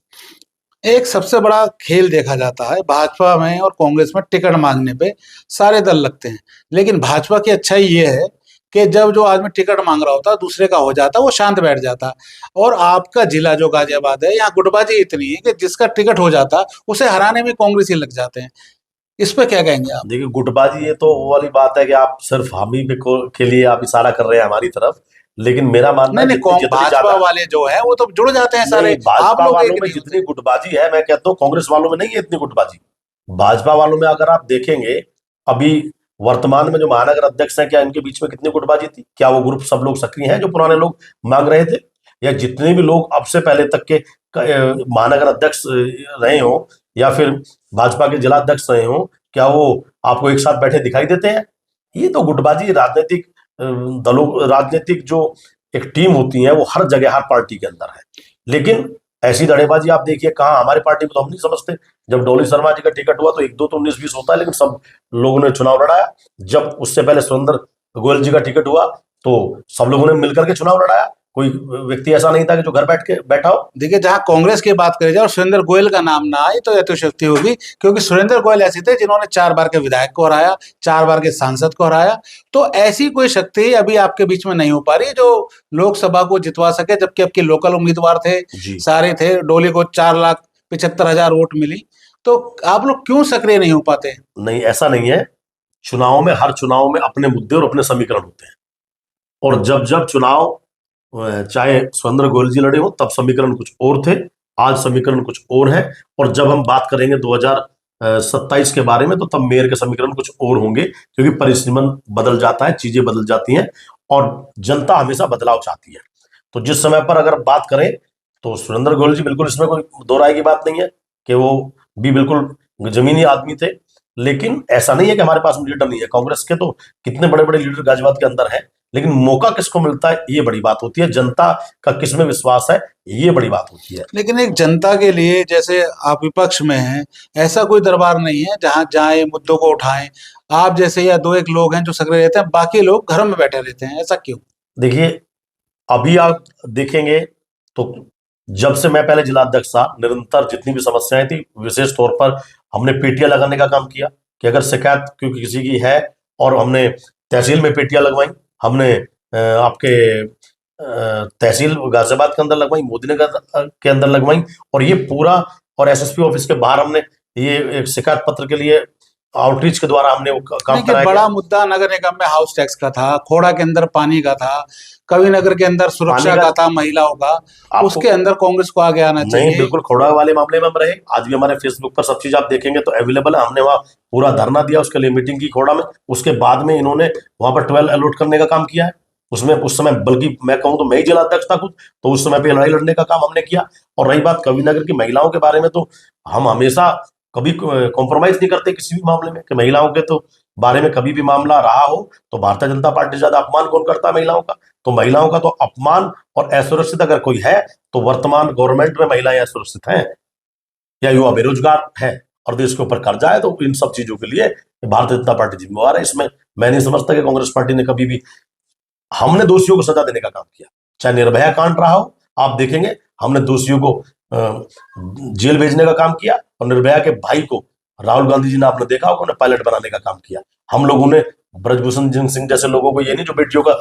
एक सबसे बड़ा खेल देखा जाता है भाजपा में और कांग्रेस में, टिकट मांगने पे सारे दल लगते हैं, लेकिन भाजपा की अच्छाई ये है कि जब जो आदमी टिकट मांग रहा होता है दूसरे का हो जाता, वो शांत बैठ जाता। और आपका जिला जो गाजियाबाद है, यहाँ गुटबाजी इतनी है कि जिसका टिकट हो जाता उसे हराने में कांग्रेस ही लग जाते हैं। इस पे क्या कहेंगे आप?
देखिए, गुटबाजी, ये तो वो वाली बात है कि आप सिर्फ हम ही के लिए आप इशारा कर रहे हैं हमारी तरफ, लेकिन मेरा मानना है
भाजपा वाले जो है वो तो जुड़ जाते हैं सारे।
भाजपा वालों में जितनी गुटबाजी है, मैं कहता हूँ कांग्रेस वालों में नहीं है इतनी गुटबाजी। भाजपा वालों में अगर आप देखेंगे, अभी वर्तमान में जो महानगर अध्यक्ष हैं, क्या इनके बीच में कितनी गुटबाजी थी? क्या वो ग्रुप सब लोग सक्रिय हैं जो पुराने लोग मांग रहे थे? या जितने भी लोग अब से पहले तक के महानगर अध्यक्ष रहे हो या फिर भाजपा के जिला अध्यक्ष रहे हो, क्या वो आपको एक साथ बैठे दिखाई देते हैं? ये तो गुटबाजी, राजनीतिक दलों, राजनीतिक जो एक टीम होती है, वो हर जगह हर पार्टी के अंदर है। लेकिन ऐसी धड़ेबाजी आप देखिए कहाँ, हमारे पार्टी में तो हम नहीं समझते। जब डॉली शर्मा जी का टिकट हुआ तो 1-2 तो 19-20 होता है, लेकिन सब लोगों ने चुनाव लड़ाया। जब उससे पहले सुरेंद्र गोयल जी का टिकट हुआ तो सब लोगों ने मिलकर के चुनाव लड़ाया। कोई व्यक्ति ऐसा नहीं था कि जो घर बैठा हो।
देखिए, जहां कांग्रेस की बात करी जाए और सुरेंद्र गोयल का नाम ना आए तो यथोशक्ति होगी, क्योंकि सुरेंद्र गोयल ऐसे थे जिन्होंने 4 बार के विधायक को हराया, 4 बार के सांसद को हराया। तो ऐसी कोई शक्ति अभी आपके बीच में नहीं हो पा रही जो लोकसभा को जितवा सके, जबकि आपके लोकल उम्मीदवार थे, सारे थे। डोली को 4,75,000 वोट मिली। तो आप लोग क्यों सक्रिय नहीं हो पाते?
नहीं, ऐसा नहीं है। चुनाव में, हर चुनाव में अपने मुद्दे और अपने समीकरण होते हैं। और जब जब चुनाव, चाहे सुरेंद्र गोयल जी लड़े हो, तब समीकरण कुछ और थे, आज समीकरण कुछ और है। और जब हम बात करेंगे 2027 के बारे में, तो तब मेयर के समीकरण कुछ और होंगे, क्योंकि परिसीमन बदल जाता है, चीजें बदल जाती हैं, और जनता हमेशा बदलाव चाहती है। तो जिस समय पर अगर बात करें, तो सुरेंद्र गोयल जी बिल्कुल, इसमें कोई दो राय की बात नहीं है कि वो भी बिल्कुल जमीनी आदमी थे। लेकिन ऐसा नहीं है कि हमारे पास लीडर नहीं है। कांग्रेस के तो कितने बड़े बड़े लीडर गाजियाबाद के अंदर हैं, लेकिन मौका किसको मिलता है, ये बड़ी बात होती है। जनता का किसमें विश्वास है, ये बड़ी बात होती है।
लेकिन एक जनता के लिए, जैसे आप विपक्ष में हैं, ऐसा कोई दरबार नहीं है जहां जाए मुद्दों को उठाएं। आप जैसे या दो एक लोग हैं जो सक्रिय रहते हैं, बाकी लोग घरों में बैठे रहते हैं, ऐसा क्यों?
देखिए, अभी आप देखेंगे तो जब से मैं पहले जिलाध्यक्ष था, निरंतर जितनी भी समस्याएं थी, विशेष तौर पर हमने पेटियां लगाने का काम किया कि अगर शिकायत क्योंकि किसी की है, और हमने तहसील में पेटियां लगवाई, हमने आपके तहसील गाजियाबाद के अंदर लगवाई, मोदीनगर के अंदर लगवाई, और ये पूरा, और एसएसपी ऑफिस के बाहर हमने ये एक शिकायत पत्र के लिए आउटरीच के द्वारा हमने वो काम
देखिए,
कराया
बड़ा
गया।
मुद्दा नगर निगम में हाउस टैक्स का था, खोड़ा के अंदर पानी का था, कविनगर के अंदर सुरक्षा
पानी
का
का
था, महिलाओं का।
आपको
उसके अंदर कांग्रेस को आगे आना
नहीं,
चाहिए।
बिल्कुल खोड़ा वाले मामले में हम रहे। आज भी हमारे फेसबुक पर सब चीज आप देखेंगे तो अवेलेबल है। हमने वहाँ पूरा धरना दिया, उसके लिए मीटिंग की खोड़ा में। उसके बाद में इन्होंने वहां पर 12 अलॉट करने का काम किया है। उसमें उस समय, बल्कि मैं कहूं तो मैं ही जिलाध्यक्ष था खुद, तो उस समय पे लड़ाई लड़ने का काम हमने किया। और रही बात कविनगर की महिलाओं के बारे में, तो हम हमेशा कभी कॉम्प्रोमाइज नहीं करते किसी भी मामले में, कि महिलाओं के तो बारे में कभी भी मामला रहा हो तो भारतीय जनता पार्टी से ज्यादा अपमान कौन करता है महिलाओं का। तो महिलाओं का तो अपमान और असुरक्षित अगर कोई है, तो वर्तमान गवर्नमेंट में महिलाएं असुरक्षित हैं, या युवा बेरोजगार है, और देश के ऊपर कर्जा है। तो इन सब चीजों के लिए भारतीय जनता पार्टी जिम्मेवार है। इसमें मैं नहीं समझता कि कांग्रेस पार्टी ने कभी भी, हमने दोषियों को सजा देने का काम किया, चाहे निर्भया कांड रहा हो। आप देखेंगे हमने दोषियों को जेल भेजने का काम किया, और निर्भया के भाई को राहुल गांधी जी ने, आपने देखा होगा, उन्हें पायलट बनाने का काम किया। हम लोगों ने ब्रजभूषण सिंह जैसे लोगों को, ये नहीं जो बेटियों का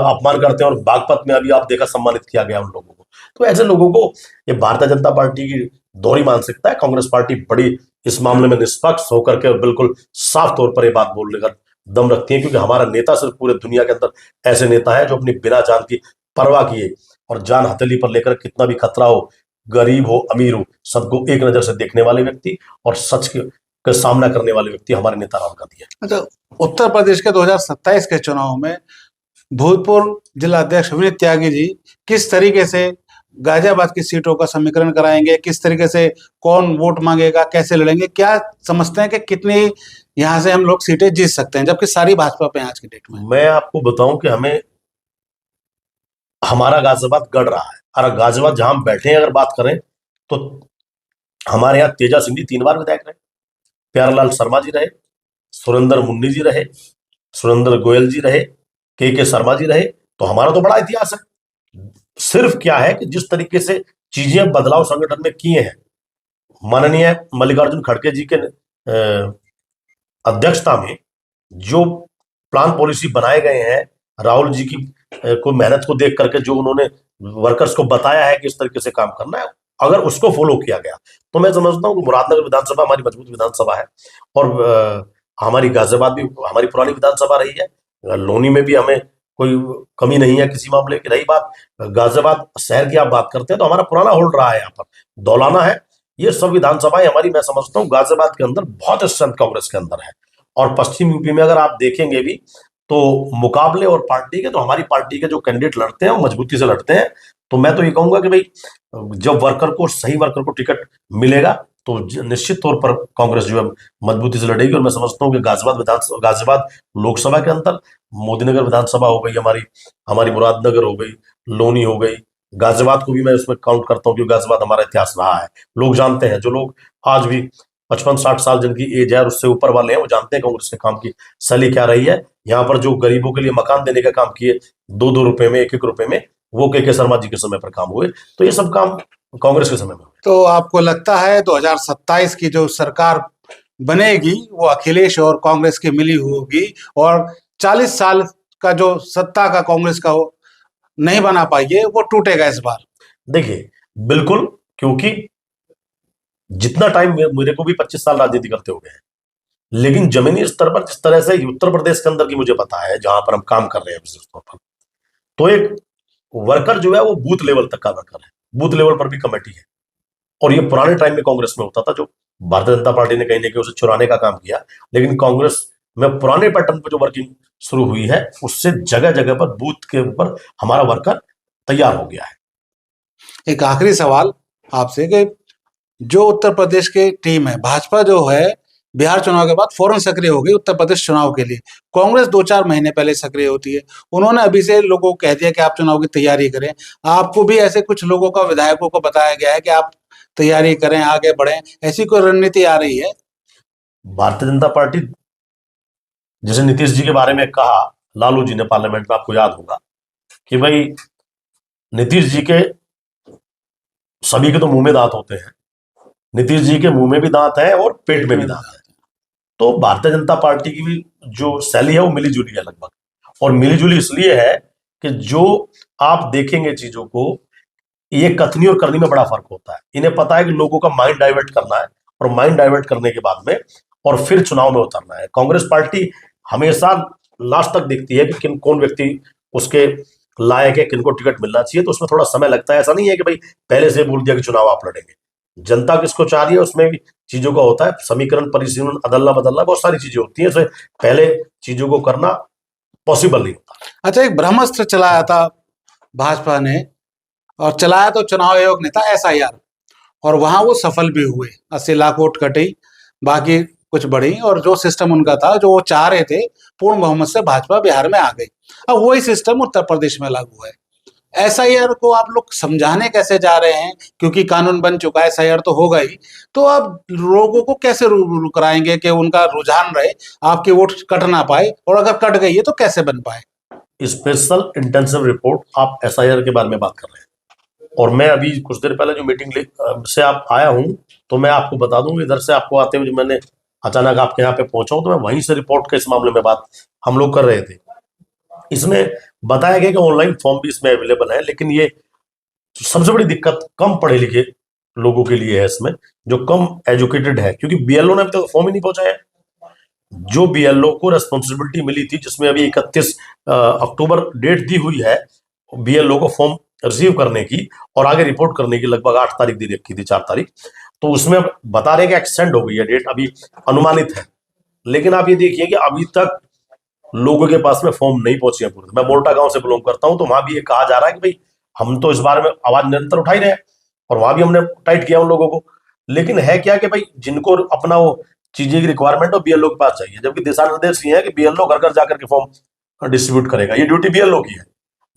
अपमान करते हैं, और बागपत में अभी आप देखा सम्मानित किया गया उन लोगों को। तो ऐसे लोगों को, ये भारतीय जनता पार्टी की दोहरी मानसिकता है। कांग्रेस पार्टी बड़ी इस मामले में निष्पक्ष होकर के बिल्कुल साफ तौर पर ये बात बोलने का दम रखती है, क्योंकि हमारा नेता सिर्फ, पूरे दुनिया के अंदर ऐसे नेता है जो अपनी बिना जान की परवाह किए और जान हथेली पर लेकर, कितना भी खतरा हो, गरीब हो अमीर हो, सबको एक नजर से देखने वाले व्यक्ति और सच के सामना करने वाले व्यक्ति हमारे नेता राहुल गांधी है।
अच्छा, उत्तर प्रदेश के 2027 के चुनाव में भूतपूर्व जिला अध्यक्ष विनीत त्यागी जी किस तरीके से गाजियाबाद की सीटों का समीकरण कराएंगे, किस तरीके से कौन वोट मांगेगा, कैसे लड़ेंगे, क्या समझते हैं कि कितनी यहाँ से हम लोग सीटें जीत सकते हैं, जबकि सारी भाजपा पे हैं आज की डेट में?
मैं आपको बताऊं कि हमारा गाजियाबाद गढ़ रहा है। और गाजियाबाद जहां हम बैठे हैं, अगर बात करें, तो हमारे यहाँ तेजा सिंह जी 3 बार विधायक रहे, प्यारेलाल शर्मा जी रहे, सुरेंद्र मुन्नी जी रहे, सुरेंद्र गोयल जी रहे, के शर्मा जी रहे। तो हमारा तो बड़ा इतिहास है। सिर्फ क्या है कि जिस तरीके से चीजें बदलाव संगठन में किए हैं, माननीय मल्लिकार्जुन खड़गे जी के अध्यक्षता में जो प्लान पॉलिसी बनाए गए हैं, राहुल जी की को मेहनत को देख करके जो उन्होंने वर्कर्स को बताया है कि इस तरीके से काम करना है, अगर उसको फॉलो किया गया, तो मैं समझता हूँ कि मुरादनगर विधानसभा हमारी मजबूत विधानसभा है। और हमारी गाजियाबाद भी हमारी पुरानी विधानसभा रही है। लोनी में भी हमें कोई कमी नहीं है किसी मामले की। रही बात गाजियाबाद शहर की, आप बात करते हैं, तो हमारा पुराना होल्ड रहा है यहाँ पर, दौलाना है। ये सब विधानसभाएं हमारी, मैं समझता हूँ गाजियाबाद के अंदर बहुत स्ट्रेंथ कांग्रेस के अंदर है। और पश्चिम यूपी में अगर आप देखेंगे भी, तो मुकाबले और पार्टी के, तो हमारी पार्टी के जो कैंडिडेट लड़ते हैं वो मजबूती से लड़ते हैं। तो मैं तो ये कहूंगा कि भाई, जब वर्कर को, सही वर्कर को टिकट मिलेगा, तो निश्चित तौर पर कांग्रेस जो है मजबूती से लड़ेगी। और मैं समझता हूँ कि गाजियाबाद लोकसभा के अंदर, मोदीनगर विधानसभा हो गई हमारी, हमारी मुरादनगर हो गई, लोनी हो गई, गाजियाबाद को भी मैं उसमें काउंट करता हूँ, क्योंकि गाजियाबाद हमारा इतिहास रहा है। लोग जानते हैं, जो लोग आज भी 55-60 साल जिनकी एज है और उससे ऊपर वाले हैं, वो जानते हैं कांग्रेस के काम की शैली क्या रही है। यहाँ पर जो गरीबों के लिए मकान देने का काम किए, 2-2 रुपए में, 1-1 रुपए में, वो के शर्मा जी के समय पर काम हुए। तो ये सब काम कांग्रेस के समय में हुए।
तो आपको लगता है 2027 की जो सरकार बनेगी वो अखिलेश और कांग्रेस की मिली होगी, और 40 साल का जो सत्ता का कांग्रेस का वो नहीं बना पाई है, वो टूटेगा इस बार?
देखिए, बिल्कुल, क्योंकि जितना टाइम मेरे को भी 25 साल राजनीति करते हो गए हैं, लेकिन जमीनी स्तर पर जिस तरह से उत्तर प्रदेश के अंदर की मुझे पता है, जहां पर हम काम कर रहे हैं विशेष तौर पर, तो एक वर्कर जो है वो बूथ लेवल तक का वर्कर है, बूथ लेवल पर भी कमेटी है। और ये पुराने टाइम में कांग्रेस में होता था, जो भारतीय जनता पार्टी ने कहीं ना कहीं उसे चुराने का काम किया, लेकिन कांग्रेस में पुराने पैटर्न पर जो वर्किंग शुरू हुई है, उससे जगह जगह पर बूथ के ऊपर हमारा वर्कर तैयार हो गया है।
एक आखिरी सवाल आपसे कि जो उत्तर प्रदेश की टीम है, भाजपा जो है बिहार चुनाव के बाद फौरन सक्रिय हो गई उत्तर प्रदेश चुनाव के लिए। कांग्रेस 2-4 महीने पहले सक्रिय होती है। उन्होंने अभी से लोगों को कह दिया कि आप चुनाव की तैयारी करें। आपको भी ऐसे कुछ लोगों का, विधायकों को बताया गया है कि आप तैयारी करें, आगे बढ़ें, ऐसी कोई रणनीति आ रही है?
भारतीय जनता पार्टी, जैसे नीतीश जी के बारे में कहा लालू जी ने पार्लियामेंट में, आपको याद होगा कि भाई नीतीश जी के सभी के तो मुंह में दांत होते हैं, नीतीश जी के मुंह में भी दांत है और पेट में भी दांत है। तो भारतीय जनता पार्टी की भी जो शैली है वो मिली जुली है लगभग, और मिली जुली इसलिए है कि जो आप देखेंगे चीजों को, ये कथनी और करनी में बड़ा फर्क होता है। इन्हें पता है कि लोगों का माइंड डाइवर्ट करना है, और माइंड डाइवर्ट करने के बाद में और फिर चुनाव में उतरना है। कांग्रेस पार्टी हमेशा लास्ट तक देखती है कि कौन व्यक्ति उसके लायक है, किनको टिकट मिलना चाहिए, तो उसमें थोड़ा समय लगता है। ऐसा नहीं है कि भाई पहले से बोल दिया कि चुनाव आप लड़ेंगे। जनता किसको चाह रही है उसमें भी चीजों का होता है, समीकरण, परिसीमन, अदलना बदलना, बहुत सारी चीजें होती है, पहले चीजों को करना पॉसिबल नहीं होता।
अच्छा, एक ब्रह्मास्त्र चलाया था भाजपा ने, और चलाया तो चुनाव आयोग ने था, SIR, और वहां वो सफल भी हुए। 80 लाख वोट कटी, बाकी कुछ बढ़ी, और जो सिस्टम उनका था, जो वो चाह रहे थे, पूर्ण बहुमत से भाजपा बिहार में आ गई। अब वही सिस्टम उत्तर प्रदेश में लागू है। SIR को आप लोग समझाने कैसे जा रहे हैं? क्योंकि कानून बन चुका है, SIR तो होगा ही, तो आप लोगों को कैसे रूबरू कराएंगे कि उनका रुझान रहे, आपकी वोट कट ना पाए, और अगर कट गई है तो कैसे बन पाए?
स्पेशल इंटेंसिव रिपोर्ट, आप SIR के बारे में बात कर रहे हैं, और मैं अभी कुछ देर पहले जो मीटिंग से आप आया हूं, तो मैं आपको बता दूं, इधर से आपको आते हुए जो मैंने अचानक आपके यहाँ पे पहुंचा हूं, तो मैं वहीं से रिपोर्ट के इस मामले में बात हम लोग कर रहे थे। इसमें बताया गया कि ऑनलाइन फॉर्म भी इसमें अवेलेबल है, लेकिन ये सबसे बड़ी दिक्कत कम पढ़े लिखे लोगों के लिए है इसमें, जो कम एजुकेटेड है, क्योंकि BLO ने अभी तक फॉर्म ही नहीं पहुंचाया है। जो BLO को रेस्पॉन्सिबिलिटी मिली थी, जिसमें अभी 31 अक्टूबर डेट दी हुई है BLO को फॉर्म रिसीव करने की और आगे रिपोर्ट करने की, लगभग 8 तारीख दी रखी थी, 4 तारीख, तो उसमें बता रहे कि एक्सटेंड हो गई है डेट, अभी अनुमानित है। लेकिन आप ये देखिए कि अभी तक लोगों के पास में फॉर्म नहीं पहुंचे हैं पूरे। मैं मोल्टा गांव से बिलोंग करता हूं, तो वहां भी ये कहा जा रहा है कि भाई हम तो इस बारे में आवाज निरंतर उठा ही रहे हैं, और वहां भी हमने टाइट किया उन लोगों को। लेकिन है क्या कि भाई जिनको अपना वो चीजें की रिक्वायरमेंट हो, BLO के पास चाहिए, जबकि दिशा निर्देश ये है कि BLO घर घर जाकर के फॉर्म डिस्ट्रीब्यूट करेगा, ये ड्यूटी BLO की है।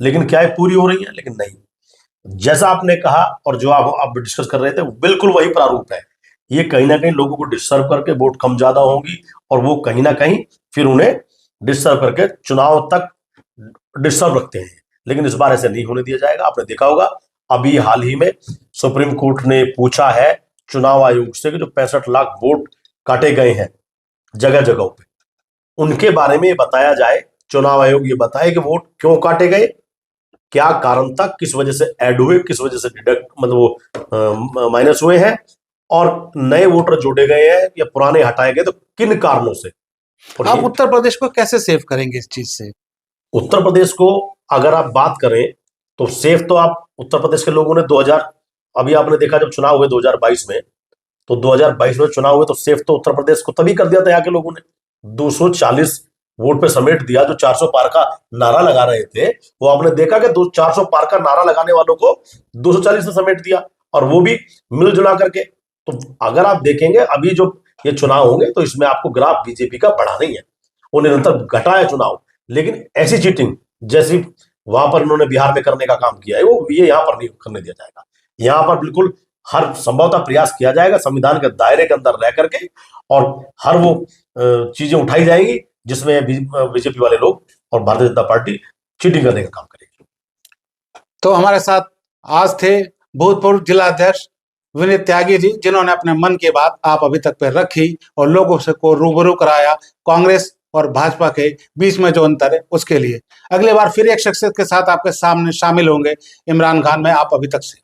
लेकिन क्या है, पूरी हो रही है? लेकिन नहीं। जैसा आपने कहा और जो आप डिस्कस कर रहे थे, बिल्कुल वही प्रारूप है। ये कहीं ना कहीं लोगों को डिस्टर्ब करके वोट कम ज्यादा होंगी, और वो कहीं ना कहीं फिर उन्हें डिस्टर्ब करके चुनाव तक डिस्टर्ब रखते हैं। लेकिन इस बार ऐसे नहीं होने दिया जाएगा। आपने देखा होगा अभी हाल ही में सुप्रीम कोर्ट ने पूछा है चुनाव आयोग से कि जो 65 लाख वोट काटे गए हैं जगह जगहों पे, उनके बारे में बताया जाए, चुनाव आयोग ये बताए कि वोट क्यों काटे गए, क्या कारण था, किस वजह से ऐड हुए, किस वजह से डिडक्ट, मतलब वो माइनस हुए हैं, और नए वोटर जोड़े गए हैं या पुराने हटाए गए, तो किन कारणों से।
आप उत्तर प्रदेश को कैसे सेव करेंगे इस चीज से?
उत्तर प्रदेश को अगर आप बात करें तो सेफ तो आप उत्तर प्रदेश के लोगों ने 2000, अभी आपने देखा जब चुनाव हुए 2022 में, तो 2022 में चुनाव हुए तो सेफ तो उत्तर प्रदेश को तभी कर दिया था यहाँ के लोगों ने, 240 वोट पे समेट दिया। जो 400 पार का नारा लगा रहे थे, वो आपने देखा कि 400 पार का नारा लगाने वालों को 240 से समेट दिया, और वो भी मिलजुला करके। तो अगर आप देखेंगे अभी जो ये चुनाव होंगे, तो इसमें आपको ग्राफ बीजेपी का बढ़ा नहीं है, वो निरंतर घटा है चुनाव। लेकिन ऐसी चीटिंग जैसी वहां पर उन्होंने बिहार में करने का काम किया है, वो ये यहाँ पर नहीं करने दिया जाएगा। यहाँ पर बिल्कुल हर संभवतः प्रयास किया जाएगा संविधान के दायरे के अंदर रह करके, और हर वो चीजें उठाई जाएंगी जिसमें बीजेपी वाले लोग और भारतीय जनता पार्टी चीटिंग करने का काम करेगी।
तो हमारे साथ आज थे भूतपूर्व जिला अध्यक्ष विनीत त्यागी जी, जिन्होंने अपने मन की बात आप अभी तक पे रखी और लोगों से को रूबरू कराया कांग्रेस और भाजपा के बीच में जो अंतर है उसके लिए। अगली बार फिर एक शख्सियत के साथ आपके सामने शामिल होंगे। इमरान खान में आप अभी तक से।